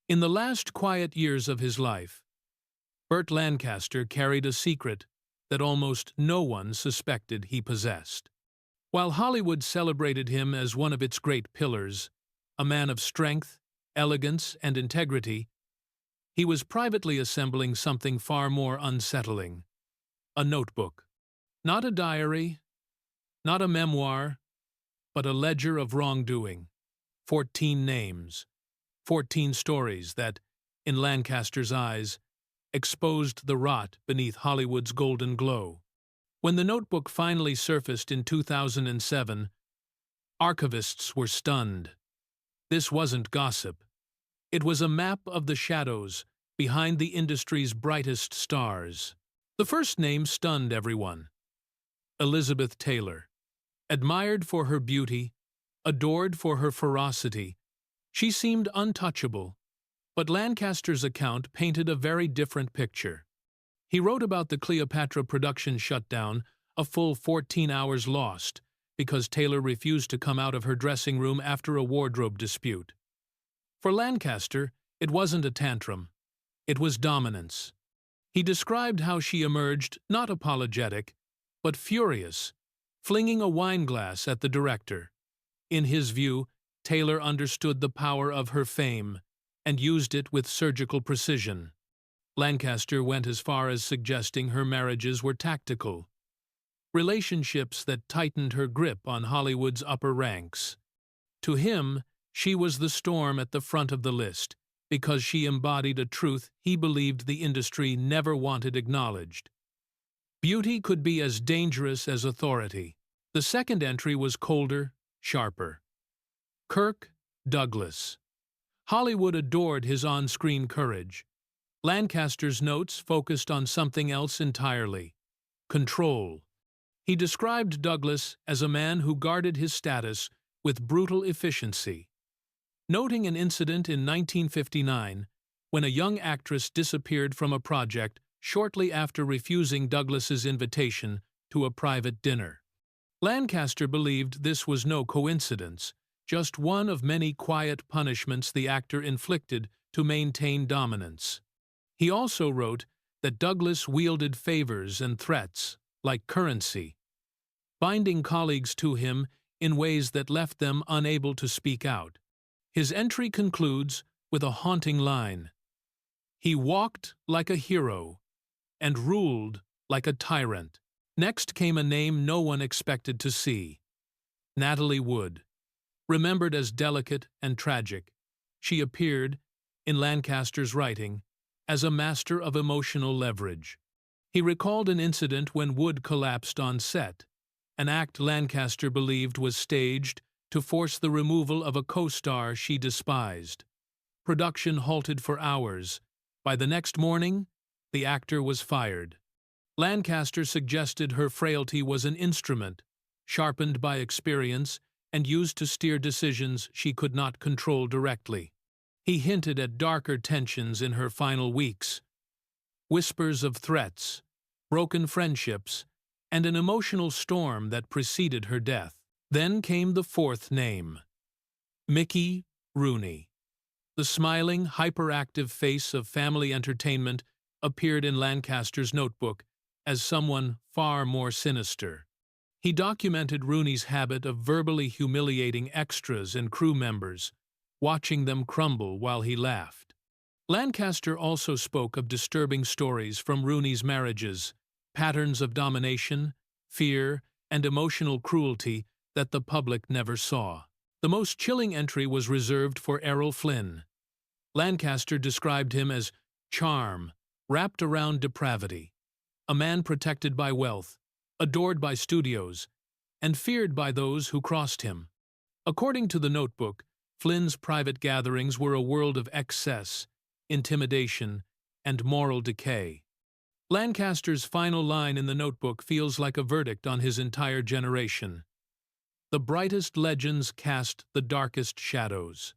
In the last quiet years of his life, BURT Lancaster carried a secret that almost no one suspected he possessed. While Hollywood celebrated him as one of its great pillars, a man of strength, elegance, and integrity, he was privately assembling something far more unsettling: a notebook. Not a diary, not a memoir, but a ledger of wrongdoing. 14 names, 14 stories that, in Lancaster's eyes, exposed the rot beneath Hollywood's golden glow. When the notebook finally surfaced in 2007, archivists were stunned. This wasn't gossip. It was a map of the shadows behind the industry's brightest stars. The first name stunned everyone: Elizabeth Taylor. Admired for her beauty, adored for her ferocity, she seemed untouchable, but Lancaster's account painted a very different picture. He wrote about the Cleopatra production shutdown, a full 14 hours lost, because Taylor refused to come out of her dressing room after a wardrobe dispute. For Lancaster, it wasn't a tantrum. It was dominance. He described how she emerged not apologetic, but furious, flinging a wineglass at the director. In his view, Taylor understood the power of her fame and used it with surgical precision. Lancaster went as far as suggesting her marriages were tactical, relationships that tightened her grip on Hollywood's upper ranks. To him, she was the storm at the front of the list, because she embodied a truth he believed the industry never wanted acknowledged. Beauty could be as dangerous as authority. The second entry was colder, sharper. Kirk Douglas. Hollywood adored his on-screen courage. Lancaster's notes focused on something else entirely: control. He described Douglas as a man who guarded his status with brutal efficiency. Noting an incident in 1959, when a young actress disappeared from a project shortly after refusing Douglas's invitation to a private dinner. Lancaster believed this was no coincidence, just one of many quiet punishments the actor inflicted to maintain dominance. He also wrote that Douglas wielded favors and threats like currency, binding colleagues to him in ways that left them unable to speak out. His entry concludes with a haunting line: "He walked like a hero and ruled like a tyrant." Next came a name no one expected to see: Natalie Wood. Remembered as delicate and tragic, she appeared, in Lancaster's writing, as a master of emotional leverage. He recalled an incident when Wood collapsed on set, an act Lancaster believed was staged to force the removal of a co-star she despised. Production halted for hours. By the next morning, the actor was fired. Lancaster suggested her frailty was an instrument, sharpened by experience and used to steer decisions she could not control directly. He hinted at darker tensions in her final weeks: whispers of threats, broken friendships, and an emotional storm that preceded her death. Then came the fourth name: Mickey Rooney. The smiling, hyperactive face of family entertainment appeared in Lancaster's notebook as someone far more sinister. He documented Rooney's habit of verbally humiliating extras and crew members, watching them crumble while he laughed. Lancaster also spoke of disturbing stories from Rooney's marriages, patterns of domination, fear, and emotional cruelty that the public never saw. The most chilling entry was reserved for Errol Flynn. Lancaster described him as charm wrapped around depravity, a man protected by wealth, adored by studios, and feared by those who crossed him. According to the notebook, Flynn's private gatherings were a world of excess, intimidation, and moral decay. Lancaster's final line in the notebook feels like a verdict on his entire generation: "The brightest legends cast the darkest shadows."